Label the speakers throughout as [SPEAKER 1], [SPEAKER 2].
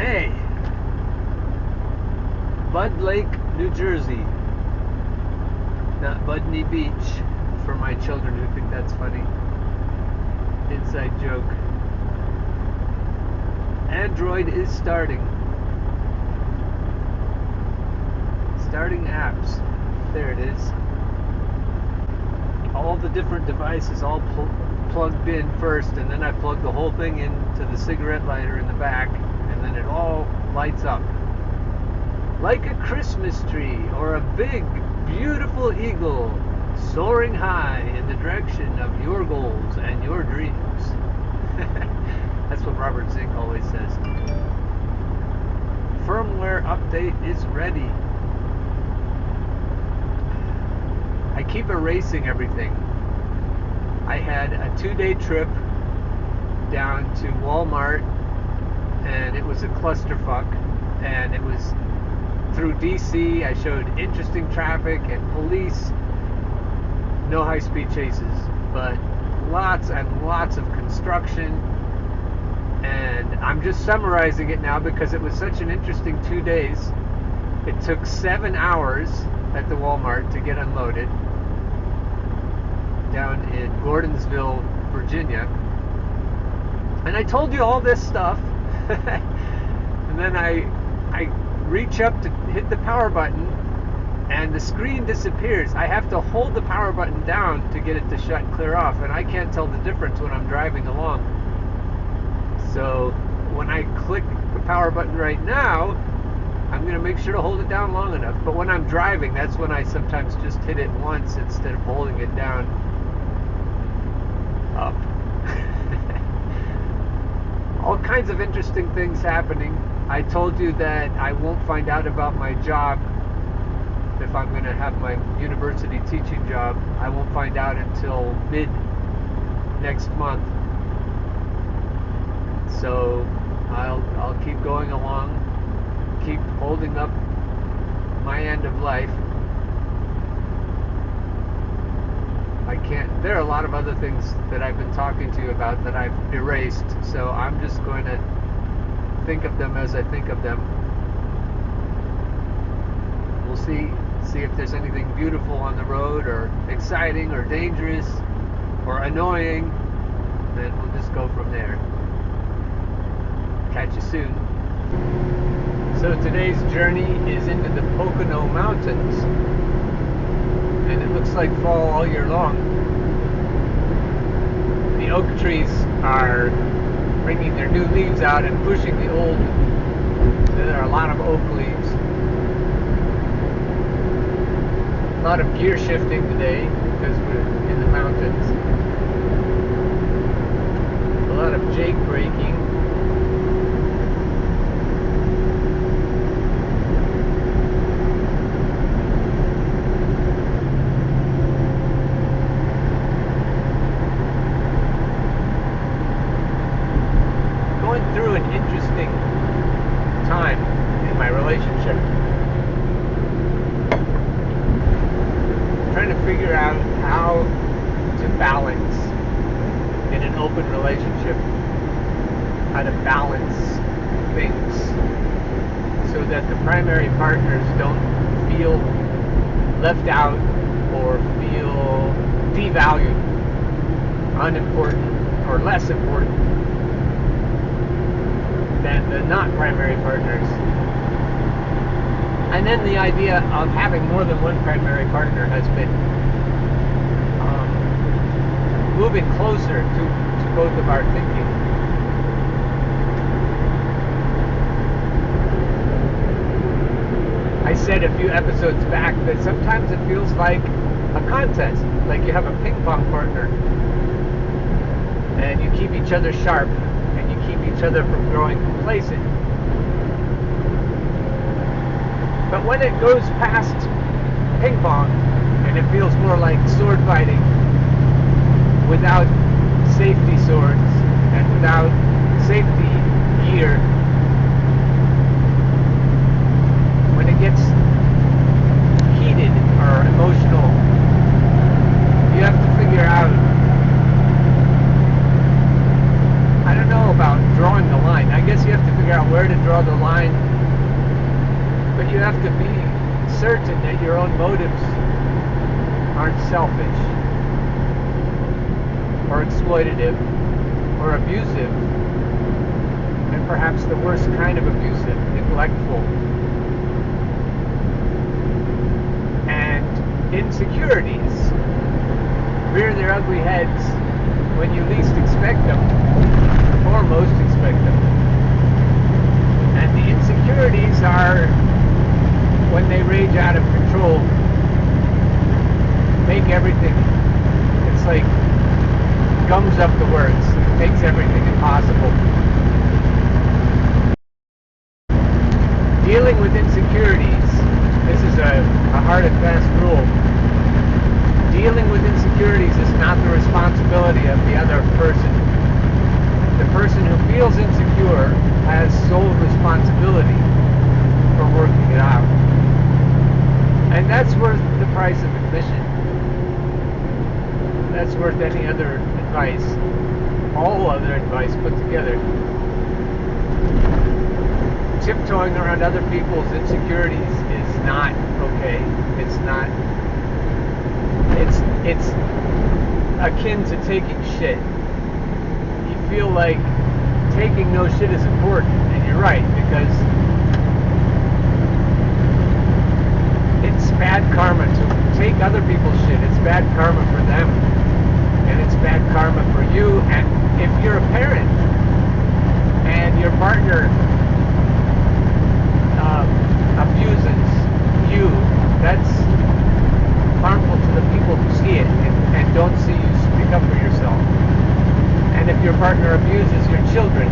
[SPEAKER 1] Hey, Bud Lake, New Jersey. Not Budney Beach for my children who think that's funny. Inside joke. Android is starting. Starting apps. There it is. All the different devices all plugged in first, and then I plug the whole thing into the cigarette lighter in the back, and then it all lights up. Like a Christmas tree or a big, beautiful eagle soaring high in the direction of your goals and your dreams. That's what Robert Zink always says. Firmware update is ready. I keep erasing everything. I had a 2-day trip down to Walmart, and it was a clusterfuck, and it was through DC. I showed interesting traffic and police. No high-speed chases, but lots and lots of construction. And I'm just summarizing it now because it was such an interesting 2 days. It took 7 hours at the Walmart to get unloaded down in Gordonsville, Virginia. And I told you all this stuff. And then I reach up to hit the power button and the screen disappears. I have to hold the power button down to get it to shut and clear off, and I can't tell the difference when I'm driving along. So when I click the power button right now, I'm going to make sure to hold it down long enough. But when I'm driving, that's when I sometimes just hit it once instead of holding it down up. All kinds of interesting things happening. I told you that I won't find out about my job if I'm going to have my university teaching job. I won't find out until mid next month. So I'll keep going along, keep holding up my end of life. I can't. There are a lot of other things that I've been talking to you about that I've erased, so I'm just going to think of them as I think of them. We'll see if there's anything beautiful on the road, or exciting, or dangerous, or annoying. Then we'll just go from there. Catch you soon. So today's journey is into the Pocono Mountains, and it looks like fall all year long. The oak trees are bringing their new leaves out and pushing the old. There are a lot of oak leaves. A lot of gear shifting today because we're in the mountains. A lot of jake braking. Through an interesting time in my relationship. Trying to figure out how to balance in an open relationship, how to balance things so that the primary partners don't feel left out or feel devalued, unimportant, or less important than the not primary partners. And then the idea of having more than one primary partner has been moving closer to both of our thinking. I said a few episodes back that sometimes it feels like a contest, like you have a ping pong partner and you keep each other sharp, keep each other from growing complacent. But when it goes past ping pong and it feels more like sword fighting without safety swords and without safety gear, when it gets heated or emotional, you have to figure out, I don't know about drawing the line. I guess you have to figure out where to draw the have to be certain that your own motives aren't selfish or exploitative or abusive, and perhaps the worst kind of abusive, neglectful. And insecurities rear their ugly heads when you least expect them or most expect them. And the insecurities are when they rage out of control, make everything, it's like gums up the works, makes everything impossible. Dealing with insecurities, this is a hard and fast rule. Dealing with insecurities is not the responsibility of the other person. The person who feels insecure has sole responsibility for working it out. And that's worth the price of admission. That's worth any other advice, all other advice put together. Tiptoeing around other people's insecurities is not okay. It's not. It's akin to taking shit. You feel like taking no shit is important, and you're right, because it's bad karma to take other people's shit. It's bad karma for them, and it's bad karma for you. And if you're a parent and your partner abuses you, that's harmful to the people who see it and don't see you speak up for yourself. And if your partner abuses your children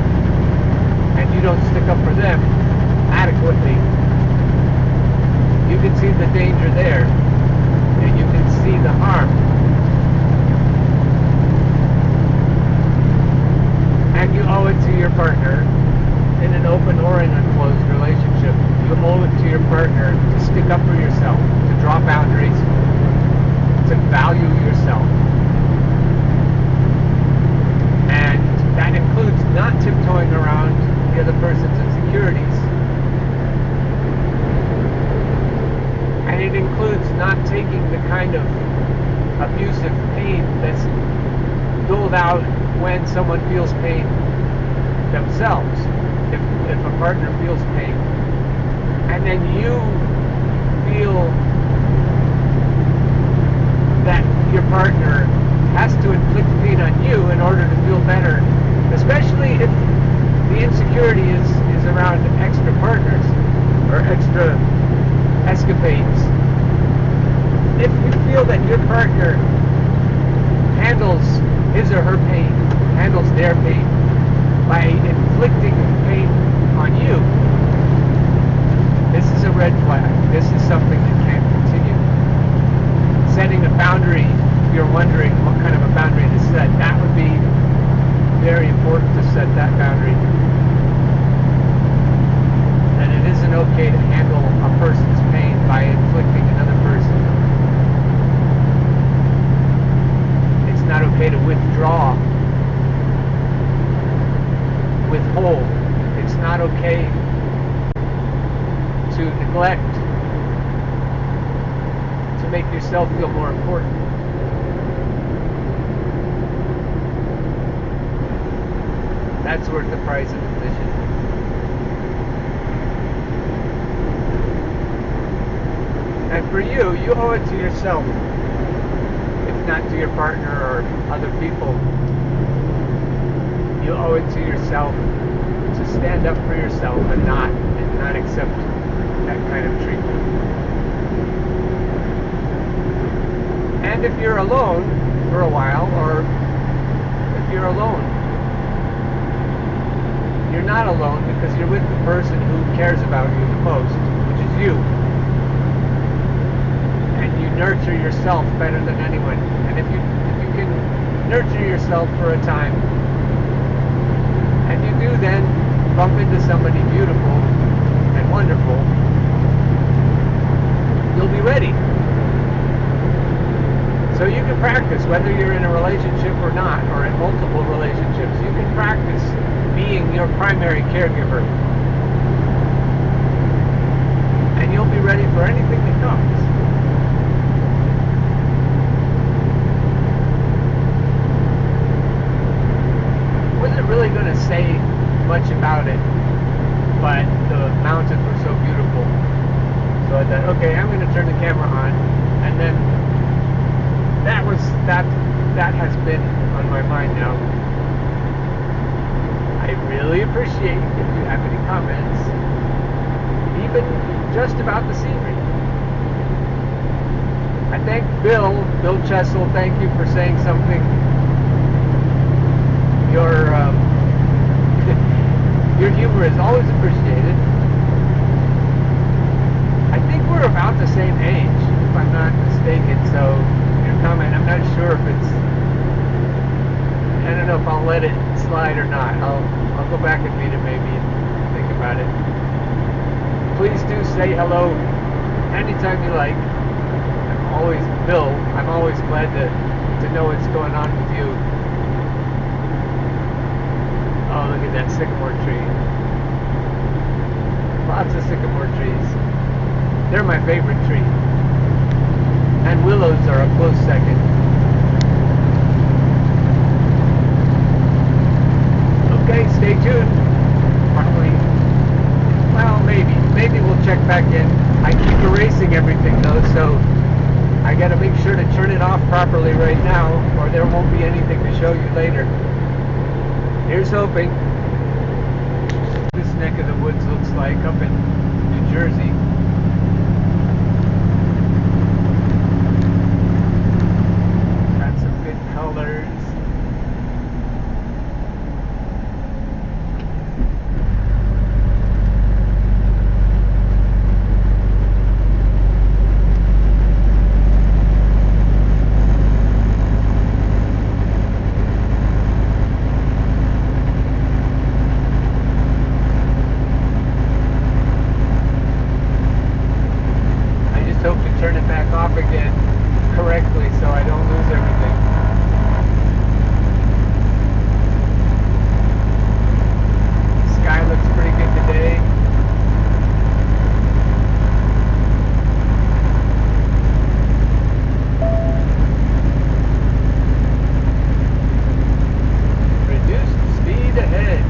[SPEAKER 1] and you don't stick up for them adequately, you can see the danger there, and you can see the harm. And you owe it to your partner, in an open or in a closed relationship, you owe it to your partner to stick up for yourself, to draw boundaries, to value yourself. And that includes not tiptoeing around the other person's insecurities. And it includes not taking the kind of abusive pain that's doled out when someone feels pain themselves. If a partner feels pain, and then you feel that your partner has to inflict pain on you in order to feel better, especially if the insecurity is around extra partners or extra escapades. If you feel that your partner handles his or her pain, handles their pain by inflicting pain on you, this is a red flag. This is something that can't continue. Setting a boundary, if you're wondering what kind of a boundary to set, that would be very important to set that boundary. That it isn't okay to handle a person's pain by inflicting another person. It's not okay to withdraw, withhold. It's not okay to neglect, to make yourself feel more important. That's worth the price of admission. And for you, you owe it to yourself, if not to your partner or other people. You owe it to yourself to stand up for yourself and not accept that kind of treatment. And if you're alone for a while, or if you're alone, you're not alone because you're with the person who cares about you the most, which is you. And you nurture yourself better than anyone. And if you can nurture yourself for a time, and you do then bump into somebody beautiful and wonderful, you'll be ready. So you can practice, whether you're in a relationship or not, or in multiple relationships, you can practice being your primary caregiver. And you'll be for anything that comes. Wasn't really going to say much about it, but the mountains were so beautiful. So I thought, okay, I'm going to turn the camera on, and then that has been on my mind now. I really appreciate if you have any comments, even just about the scenery. I thank Bill Chessel, thank you for saying something. Your humor is always appreciated. I think we're about the same age, if I'm not mistaken, so your comment, I'm not sure if it's, I don't know if I'll let it slide or not. I'll go back and read it maybe and think about it. Please do say hello anytime you like. I'm always glad to know what's going on with you. Oh, look at that sycamore tree. Lots of sycamore trees. They're my favorite tree. And willows are a close second. Okay, stay tuned. Probably, well, maybe we'll check back in. I keep erasing everything though, so I gotta make sure to turn it off properly right now, or there won't be anything to show you later. Here's hoping. This neck of the woods looks like up in New Jersey. Got some good colors. Turn it back off again correctly so I don't lose everything. Sky looks pretty good today. Reduced speed ahead.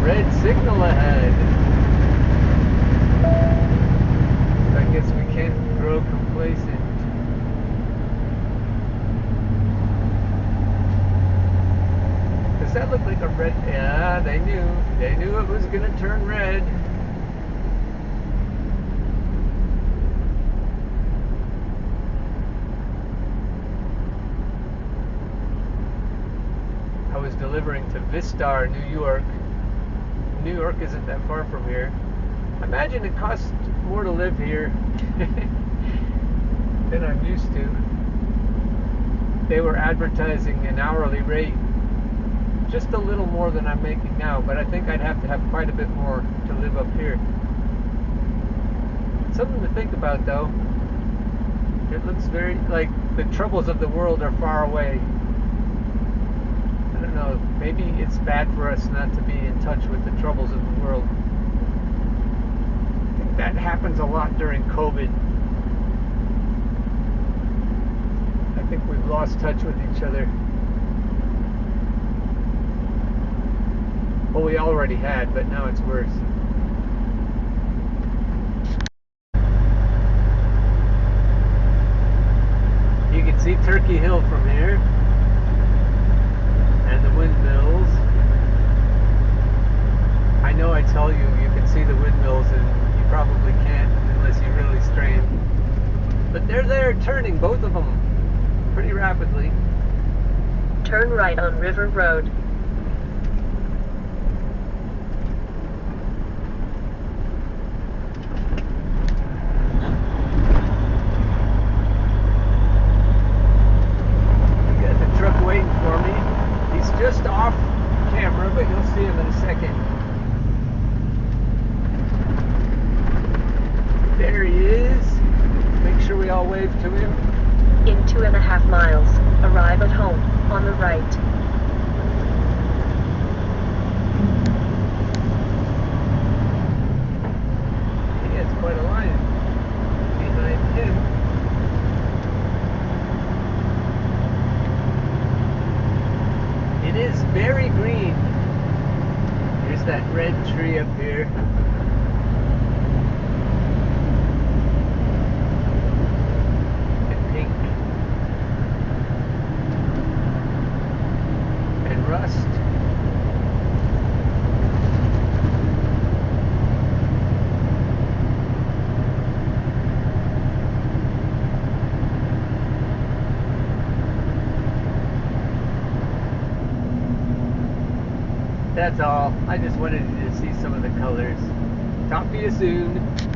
[SPEAKER 1] Red signal ahead. So I guess we can't grow complacent. Does that look like a red? Yeah, they knew it was gonna turn red. I was delivering to Vistar, New York. New York isn't that far from here. I imagine it costs more to live here than I'm used to. They were advertising an hourly rate, just a little more than I'm making now, but I think I'd have to have quite a bit more to live up here. Something to think about though. It looks very like the troubles of the world are far away. I don't know, maybe it's bad for us not to be in touch with the troubles of the world. I think that happens a lot during COVID. I think we've lost touch with each other. Well, we already had, but now it's worse. You can see Turkey Hill from here. And the windmills. I know I tell you, you can see the windmills, and you probably can't unless you really strain. But they're there turning, both of them, pretty rapidly.
[SPEAKER 2] Turn right on River Road.
[SPEAKER 1] We got the truck waiting for me. He's just off camera, but you'll see him in a second. There he is. Make sure we all wave to him.
[SPEAKER 2] In 2.5 miles, arrive at home. on the right.
[SPEAKER 1] He has quite a line behind him. It is very green. There's that red tree up here. And pink. And rust. That's all. I just wanted you to see some of the colors. Talk to you soon.